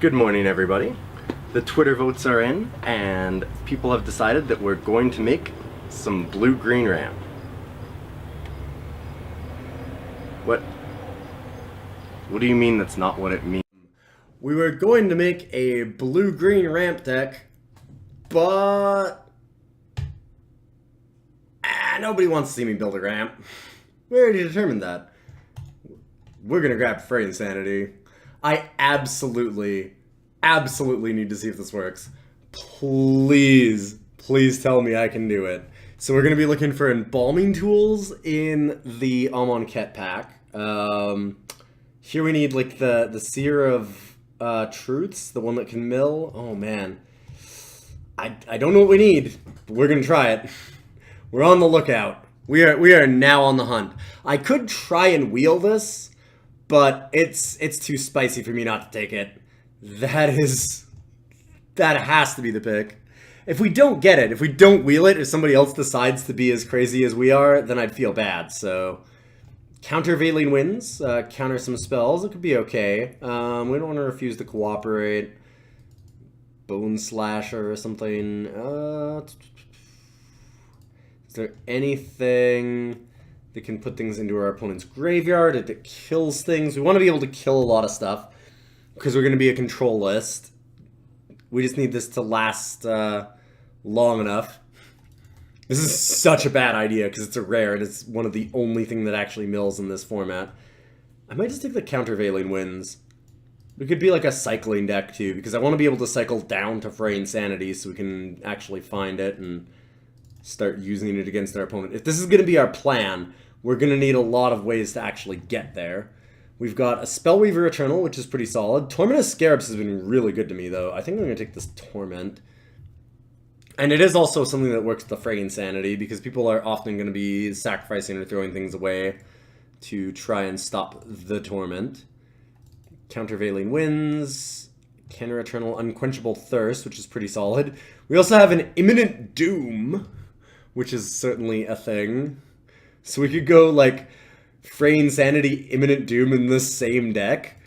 Good morning, everybody. The Twitter votes are in, and people have decided that we're going to make some blue-green ramp. What? What do you mean that's not what it means? We were going to make a blue-green ramp deck, but nobody wants to see me build a ramp. We already determined that. We're gonna grab Fraying Sanity. I absolutely need to see if this works. Please tell me I can do it. So we're going to be looking for embalming tools in the Amonkhet pack. Here we need like the Seer of Truths, the one that can mill. Oh man. I don't know what we need, but we're going to try it. We're on the lookout. We are now on the hunt. I could try and wheel this, but it's too spicy for me not to take it. That has to be the pick. If we don't get it, if we don't wheel it, if somebody else decides to be as crazy as we are, then I'd feel bad. So, countervailing winds, counter some spells. It could be okay. We don't want to refuse to cooperate. Bone Slasher or something. Is there anything that can put things into our opponent's graveyard that kills things? We want to be able to kill a lot of stuff because we're going to be a control list. We just need this to last long enough. This is such a bad idea because it's a rare and it's one of the only thing that actually mills in this format. I might just take the countervailing winds. We could be like a cycling deck too, because I want to be able to cycle down to Fraying Sanity so we can actually find it and start using it against our opponent. If this is going to be our plan, we're going to need a lot of ways to actually get there. We've got a Spellweaver Eternal, which is pretty solid. Torment of Scarabs has been really good to me, though. I think I'm going to take this Torment. And it is also something that works with the Fraying Sanity, because people are often going to be sacrificing or throwing things away to try and stop the Torment. Countervailing Winds, Counter Eternal, Unquenchable Thirst, which is pretty solid. We also have an Imminent Doom, which is certainly a thing. So we could go, like, Fraying Sanity, Imminent Doom in this same deck.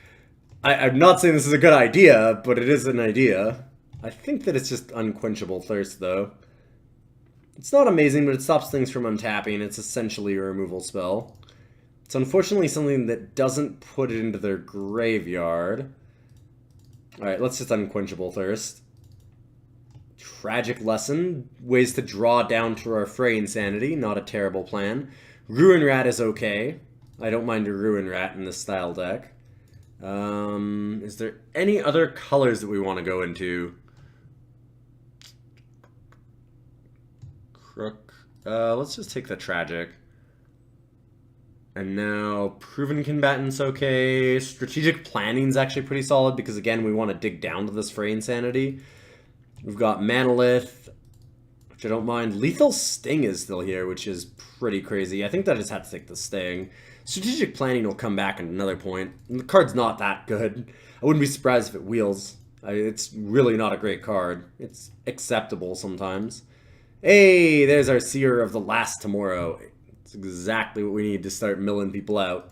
I'm not saying this is a good idea, but it is an idea. I think that it's just Unquenchable Thirst, though. It's not amazing, but it stops things from untapping. It's essentially a removal spell. It's unfortunately something that doesn't put it into their graveyard. Alright, let's just Unquenchable Thirst. Tragic Lesson. Ways to draw down to our Fraying Sanity. Not a terrible plan. Ruin Rat is okay. I don't mind a Ruin Rat in this style deck. Is there any other colors that we want to go into? Crook. Let's just take the Tragic. And now Proven Combatant's okay. Strategic Planning's actually pretty solid because, again, we want to dig down to this Fraying Sanity. We've got Manolith, which I don't mind. Lethal Sting is still here, which is pretty crazy. I think that I just had to take the Sting. Strategic Planning will come back at another point. And the card's not that good. I wouldn't be surprised if it wheels. It's really not a great card. It's acceptable sometimes. Hey, there's our Seer of the Last Tomorrow. It's exactly what we need to start milling people out.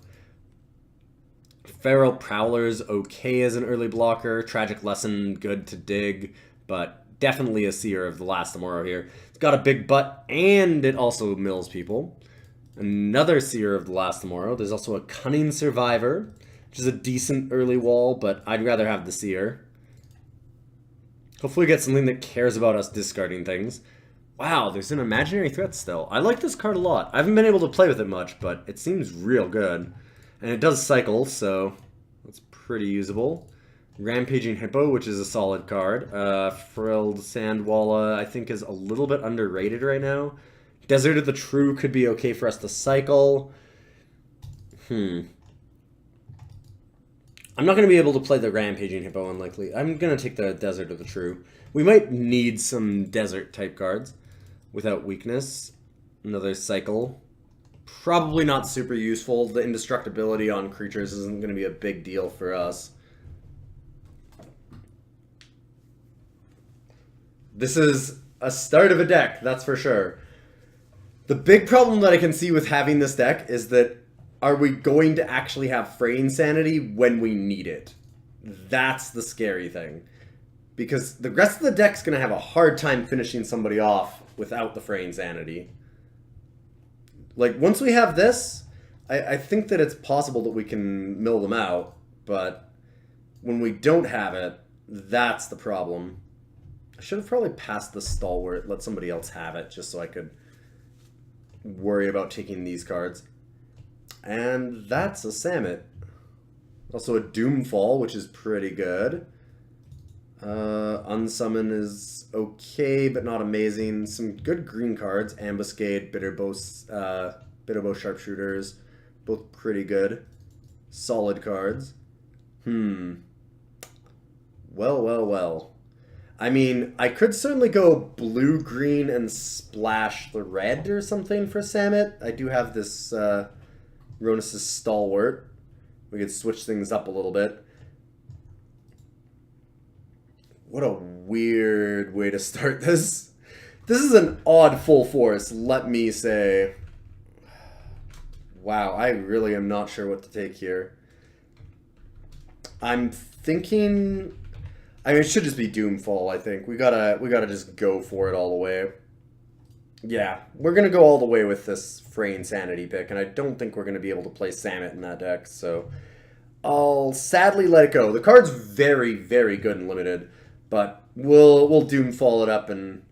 Feral Prowler's okay as an early blocker. Tragic Lesson, good to dig, but definitely a Seer of the Last Tomorrow here. It's got a big butt, and it also mills people. Another Seer of the Last Tomorrow. There's also a Cunning Survivor, which is a decent early wall, but I'd rather have the Seer. Hopefully we get something that cares about us discarding things. Wow, there's an Imaginary Threat still. I like this card a lot. I haven't been able to play with it much, but it seems real good. And it does cycle, so that's pretty usable. Rampaging Hippo, which is a solid card. Frilled Sandwalla, I think, is a little bit underrated right now. Desert of the True could be okay for us to cycle. I'm not going to be able to play the Rampaging Hippo, unlikely. I'm going to take the Desert of the True. We might need some desert-type cards without weakness. Another cycle. Probably not super useful. The indestructibility on creatures isn't going to be a big deal for us. This is a start of a deck, that's for sure. The big problem that I can see with having this deck is that are we going to actually have Fraying Sanity when we need it? That's the scary thing. Because the rest of the deck's going to have a hard time finishing somebody off without the Fraying Sanity. Like, once we have this, I think that it's possible that we can mill them out, but when we don't have it, that's the problem. I should have probably passed the Stalwart, let somebody else have it, just so I could worry about taking these cards. And that's a Samet. Also a Doomfall, which is pretty good. Unsummon is okay, but not amazing. Some good green cards. Ambuscade, Bitterbow Sharpshooters. Both pretty good. Solid cards. Well. I mean, I could certainly go blue-green and splash the red or something for Samet. I do have this Ronus' Stalwart. We could switch things up a little bit. What a weird way to start this. This is an odd full force, let me say. Wow, I really am not sure what to take here. I'm thinking... I mean, it should just be Doomfall, I think. We gotta just go for it all the way. Yeah, we're gonna go all the way with this Fraying Sanity pick, and I don't think we're gonna be able to play Samet in that deck, so I'll sadly let it go. The card's very, very good and limited, but we'll Doomfall it up and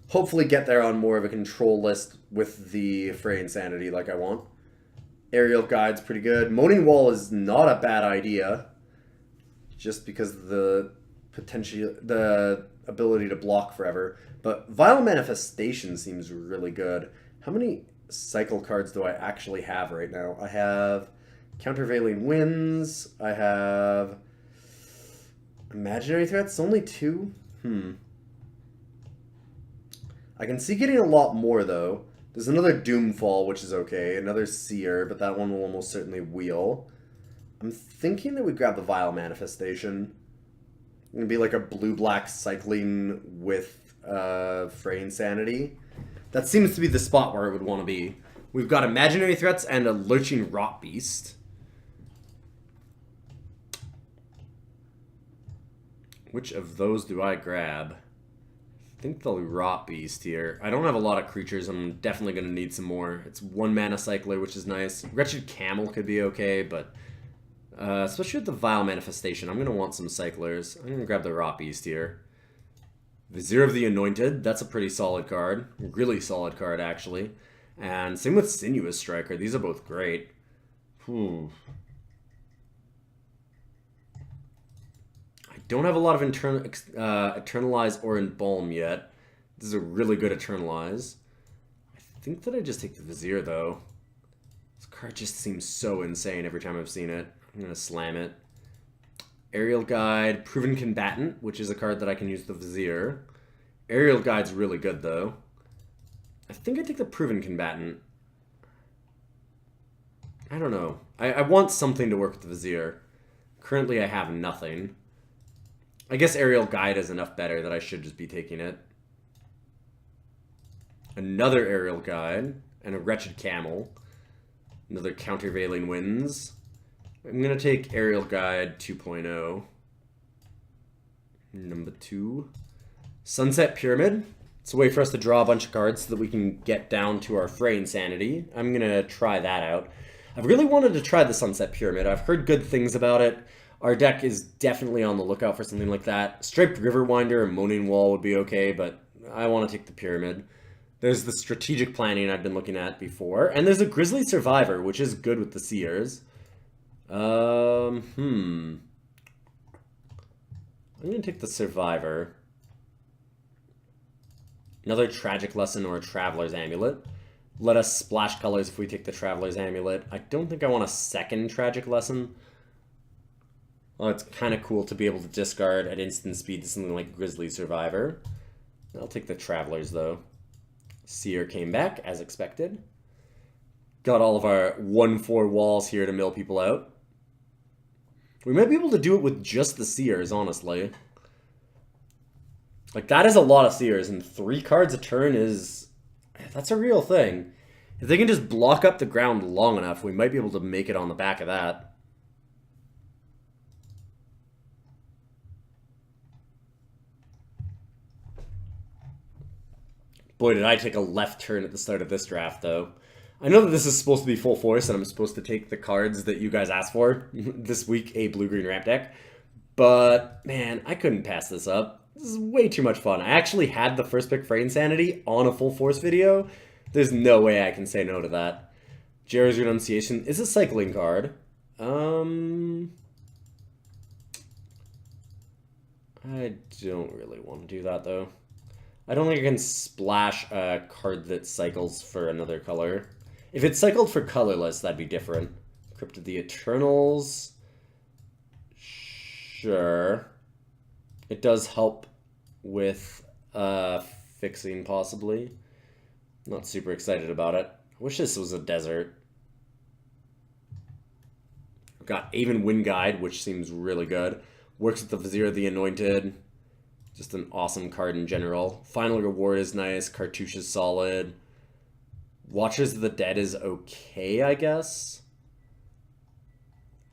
hopefully get there on more of a control list with the Fraying Sanity like I want. Aerial Guide's pretty good. Moaning Wall is not a bad idea, just because of the ability to block forever. But Vile Manifestation seems really good. How many cycle cards do I actually have right now? I have Countervailing Winds. I have Imaginary Threats. Only 2? I can see getting a lot more, though. There's another Doomfall, which is okay. Another Seer, but that one will almost certainly wheel. I'm thinking that we grab the Vile Manifestation. It's going to be like a blue-black cycling with Fraying Sanity. That seems to be the spot where it would want to be. We've got Imaginary Threats and a Lurching Rot Beast. Which of those do I grab? I think the Rot Beast here. I don't have a lot of creatures. I'm definitely going to need some more. It's 1 mana cycler, which is nice. Wretched Camel could be okay, but especially with the Vile Manifestation, I'm going to want some cyclers. I'm going to grab the Rot Beast here. Vizier of the Anointed. That's a pretty solid card. Really solid card, actually. And same with Sinuous Striker. These are both great. Don't have a lot of Eternalize or Embalm yet. This is a really good Eternalize. I think that I just take the Vizier, though. This card just seems so insane every time I've seen it. I'm going to slam it. Aerial Guide, Proven Combatant, which is a card that I can use the Vizier. Aerial Guide's really good, though. I think I take the Proven Combatant. I don't know. I want something to work with the Vizier. Currently, I have nothing. I guess Aerial Guide is enough better that I should just be taking it. Another Aerial Guide and a Wretched Camel. Another Countervailing Winds. I'm going to take Aerial Guide 2.0. Number 2. Sunset Pyramid. It's a way for us to draw a bunch of cards so that we can get down to our Fraying Sanity. I'm going to try that out. I've really wanted to try the Sunset Pyramid. I've heard good things about it. Our deck is definitely on the lookout for something like that. Striped Riverwinder or Moaning Wall would be okay, but I want to take the Pyramid. There's the Strategic Planning I've been looking at before. And there's a Grizzly Survivor, which is good with the Seers. I'm going to take the Survivor. Another Tragic Lesson or a Traveler's Amulet. Let us splash colors if we take the Traveler's Amulet. I don't think I want a second Tragic Lesson. Well, it's kind of cool to be able to discard at instant speed to something like Grizzly Survivor. I'll take the Travelers, though. Seer came back, as expected. Got all of our 1/4 walls here to mill people out. We might be able to do it with just the Seers, honestly. Like, that is a lot of Seers, and 3 cards a turn is... That's a real thing. If they can just block up the ground long enough, we might be able to make it on the back of that. Boy, did I take a left turn at the start of this draft, though. I know that this is supposed to be full force, and I'm supposed to take the cards that you guys asked for this week, a blue-green ramp deck. But, man, I couldn't pass this up. This is way too much fun. I actually had the first pick Fraying Sanity on a full force video. There's no way I can say no to that. Jerry's Renunciation is a cycling card. I don't really want to do that, though. I don't think I can splash a card that cycles for another color. If it cycled for colorless, that'd be different. Crypt of the Eternals. Sure. It does help with fixing, possibly. Not super excited about it. I wish this was a desert. I've got Aven Wind Guide, which seems really good. Works with the Vizier of the Anointed. Just an awesome card in general. Final Reward is nice. Cartouche is solid. Watchers of the Dead is okay, I guess.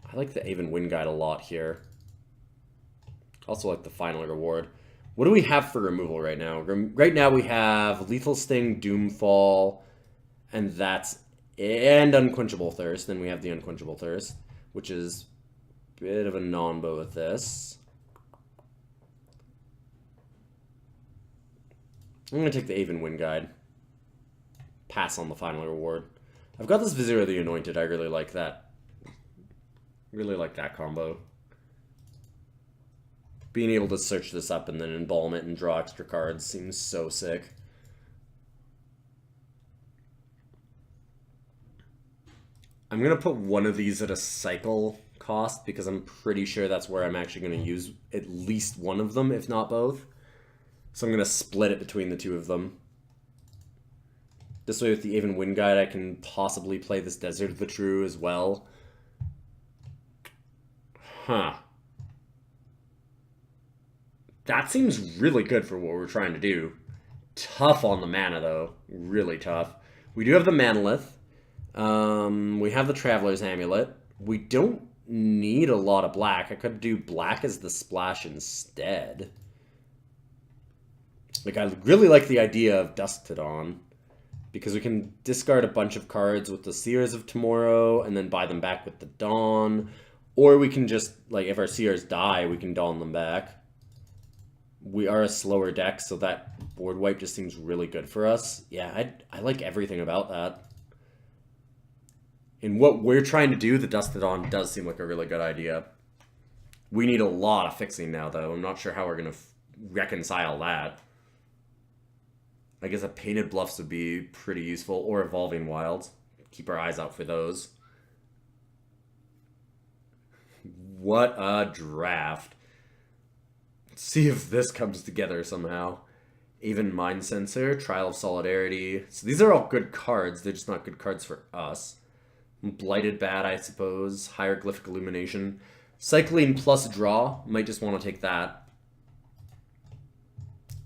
I like the Aven Wind Guide a lot here. Also like the Final Reward. What do we have for removal right now? Right now we have Lethal Sting, Doomfall, and Unquenchable Thirst. Then we have the Unquenchable Thirst, which is a bit of a non-bow with this. I'm going to take the Aven Wind Guide. Pass on the Final Reward. I've got this Vizier of the Anointed. I really like that. Really like that combo. Being able to search this up and then embalm it and draw extra cards seems so sick. I'm going to put one of these at a cycle cost because I'm pretty sure that's where I'm actually going to use at least one of them, if not both. So I'm going to split it between the two of them. This way with the Aven Wind Guide, I can possibly play this Desert of the True as well. Huh. That seems really good for what we're trying to do. Tough on the mana, though. Really tough. We do have the Manolith. We have the Traveler's Amulet. We don't need a lot of black. I could do black as the splash instead. Like, I really like the idea of Dusk to Dawn, because we can discard a bunch of cards with the Seers of Tomorrow and then buy them back with the Dawn. Or we can just, like, if our Seers die, we can Dawn them back. We are a slower deck, so that board wipe just seems really good for us. Yeah, I like everything about that. In what we're trying to do, the Dusk to Dawn does seem like a really good idea. We need a lot of fixing now, though. I'm not sure how we're going to reconcile that. I guess a Painted Bluffs would be pretty useful, or Evolving Wilds. Keep our eyes out for those. What a draft. Let's see if this comes together somehow. Even Mind Sensor, Trial of Solidarity. So these are all good cards, they're just not good cards for us. Blighted Bat, I suppose. Hieroglyphic Illumination. Cycling plus draw, might just want to take that.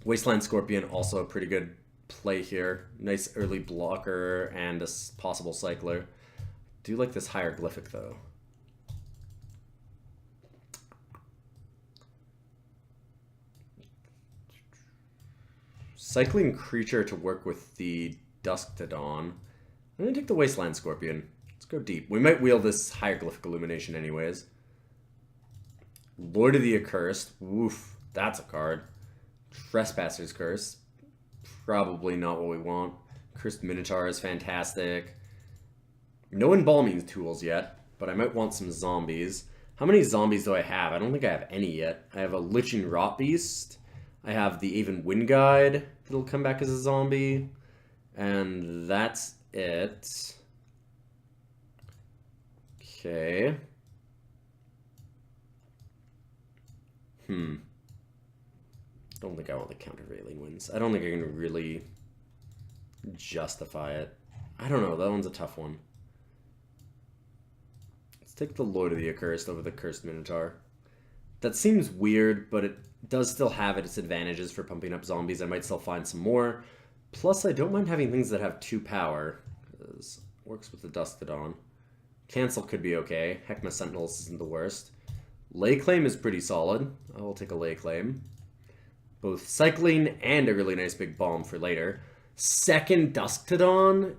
Wasteland Scorpion, also a pretty good play here. Nice early blocker and a possible cycler. Do like this Hieroglyphic, though. Cycling creature to work with the Dusk to Dawn. I'm going to take the Wasteland Scorpion. Let's go deep. We might wield this Hieroglyphic Illumination anyways. Lord of the Accursed. Woof. That's a card. Trespasser's Curse. Probably not what we want. Cursed Minotaur is fantastic. No Embalming Tools yet, but I might want some zombies. How many zombies do I have? I don't think I have any yet. I have a Liching Rot Beast. I have the Aven Wind Guide that'll come back as a zombie. And that's it. Okay. I don't think I want the Countervailing Winds. I don't think I can really justify it. I don't know. That one's a tough one. Let's take the Lord of the Accursed over the Cursed Minotaur. That seems weird, but it does still have its advantages for pumping up zombies. I might still find some more. Plus, I don't mind having things that have 2 power. Because it works with the Dusk to Dawn. Cancel could be okay. Heckma Sentinels isn't the worst. Lay Claim is pretty solid. I will take a Lay Claim. Both cycling and a really nice big bomb for later. Second Dusk to Dawn?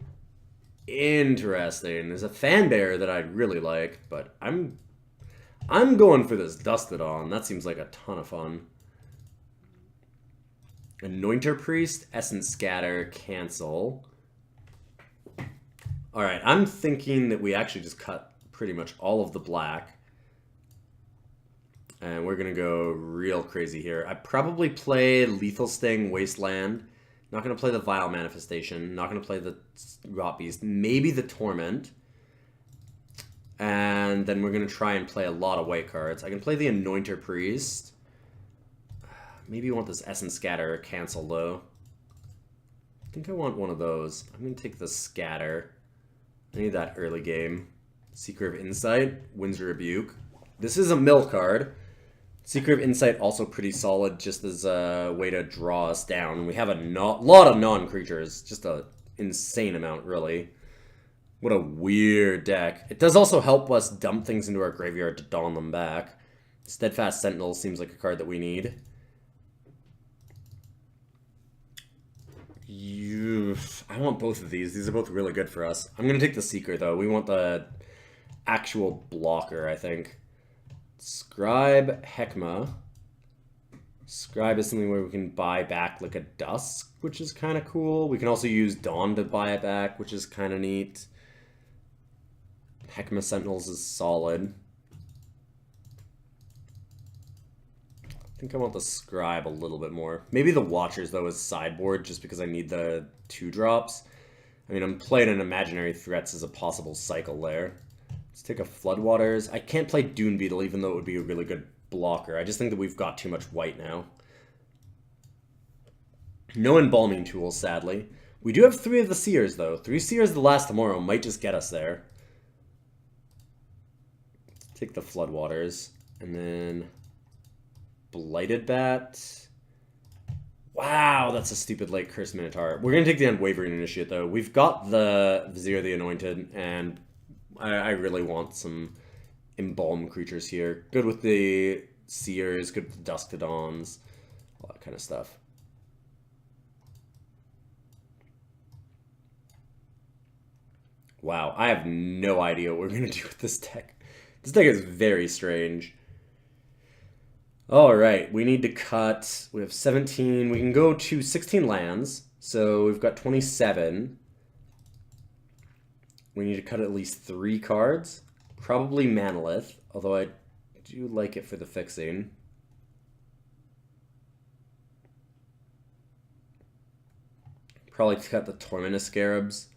Interesting. There's a fan bear that I'd really like, but I'm going for this Dusk to Dawn. That seems like a ton of fun. Anointer Priest, Essence Scatter, cancel. Alright, I'm thinking that we actually just cut pretty much all of the black. And we're going to go real crazy here. I probably play Lethal Sting, Wasteland. Not going to play the Vile Manifestation. Not going to play the Rot Beast. Maybe the Torment. And then we're going to try and play a lot of white cards. I can play the Anointer Priest. Maybe you want this Essence Scatter cancel, though. I think I want one of those. I'm going to take the Scatter. I need that early game. Seeker of Insight, Windsor Rebuke. This is a mill card. Seeker of Insight also pretty solid just as a way to draw us down. We have a lot of non-creatures. Just an insane amount, really. What a weird deck. It does also help us dump things into our graveyard to dawn them back. Steadfast Sentinel seems like a card that we need. I want both of these. These are both really good for us. I'm going to take the Seeker, though. We want the actual blocker, I think. Scribe, Heckma. Scribe is something where we can buy back like a Dusk, which is kind of cool. We can also use Dawn to buy it back, which is kind of neat. Heckma Sentinels is solid. I think I want the Scribe a little bit more. Maybe the Watchers, though, as sideboard, just because I need the 2-drops. I mean, I'm playing an Imaginary Threats as a possible cycle there. Let's take a Floodwaters. I can't play Dune Beetle, even though it would be a really good blocker. I just think that we've got too much white now. No Embalming Tools, sadly. We do have 3 of the Seers, though. 3 Seers the Last Tomorrow might just get us there. Take the Floodwaters. And then Blighted Bat. Wow, that's a stupid late Cursed Minotaur. We're going to take the Unwavering Initiate, though. We've got the Vizier the Anointed, and I really want some Embalm creatures here. Good with the Seers, good with the Dusk to Dawns, all that kind of stuff. Wow, I have no idea what we're going to do with this deck. This deck is very strange. Alright, we need to cut. We have 17. We can go to 16 lands. So we've got 27. We need to cut at least 3 cards. Probably Manolith, although I do like it for the fixing. Probably cut the Torment of Scarabs.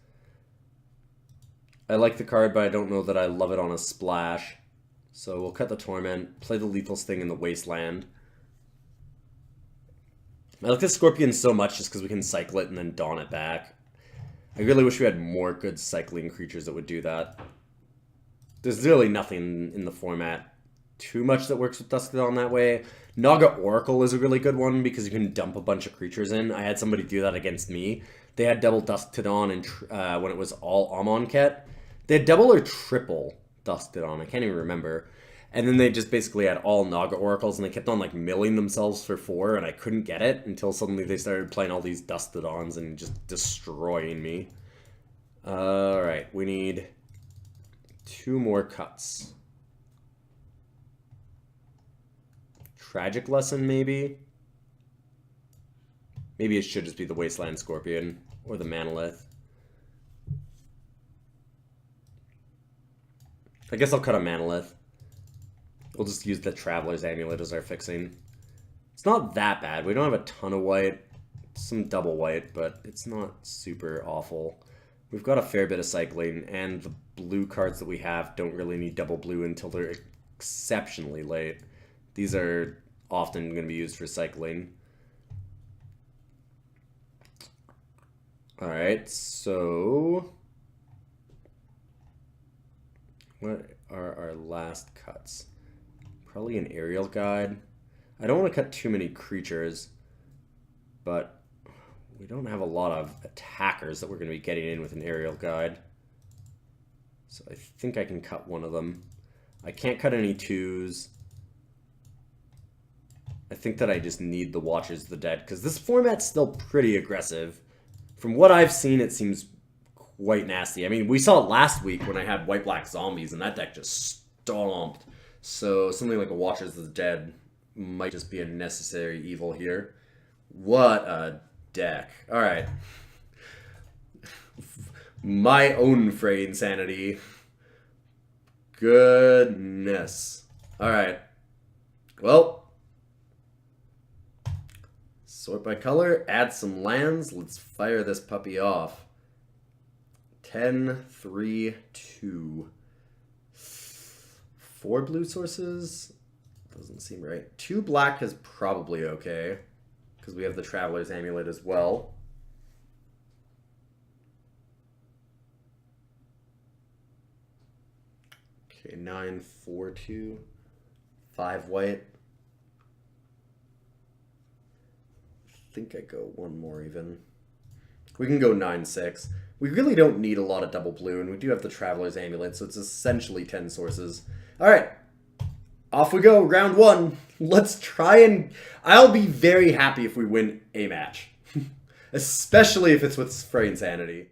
I like the card, but I don't know that I love it on a splash. So we'll cut the Torment, play the Lethal Sting in the Wasteland. I like the Scorpion so much just because we can cycle it and then dawn it back. I really wish we had more good cycling creatures that would do that. There's really nothing in the format too much that works with Dusk to Dawn that way. Naga Oracle is a really good one because you can dump a bunch of creatures in. I had somebody do that against me. They had double Dusk to Dawn and when it was all Amonkhet. They had double or triple Dusk to Dawn. I can't even remember. And then they just basically had all Naga Oracles, and they kept on like milling themselves for 4, and I couldn't get it until suddenly they started playing all these Dusk to Dawns and just destroying me. Alright, we need 2 more cuts. Tragic Lesson, maybe? Maybe it should just be the Wasteland Scorpion or the Manolith. I guess I'll cut a Manolith. We'll just use the Traveler's Amulet as our fixing. It's not that bad. We don't have a ton of white. Some double white, but it's not super awful. We've got a fair bit of cycling, and the blue cards that we have don't really need double blue until they're exceptionally late. These are often going to be used for cycling. Alright, so what are our last cuts? Probably an Aerial Guide. I don't want to cut too many creatures, but we don't have a lot of attackers that we're going to be getting in with an Aerial Guide. So I think I can cut one of them. I can't cut any 2s. I think that I just need the Watchers of the Dead, because this format's still pretty aggressive From what I've seen, it seems quite nasty. I mean, we saw it last week when I had white-black zombies, and that deck just stomped. So something like a Watchers of the Dead might just be a necessary evil here. What a deck. Alright. My own Fraying Sanity. Goodness. Alright. Well. Sort by color. Add some lands. Let's fire this puppy off. 10, 3, 2. 4 blue sources? Doesn't seem right. 2 black is probably okay. Because we have the Traveler's Amulet as well. Okay, 9, 4, 2. 5 white. I think I go one more even. We can go 9, 6. We really don't need a lot of double blue, and we do have the Traveler's Amulet, so it's essentially 10 sources. Alright. Off we go, round 1. Let's try and... I'll be very happy if we win a match. Especially if it's with Fraying Sanity.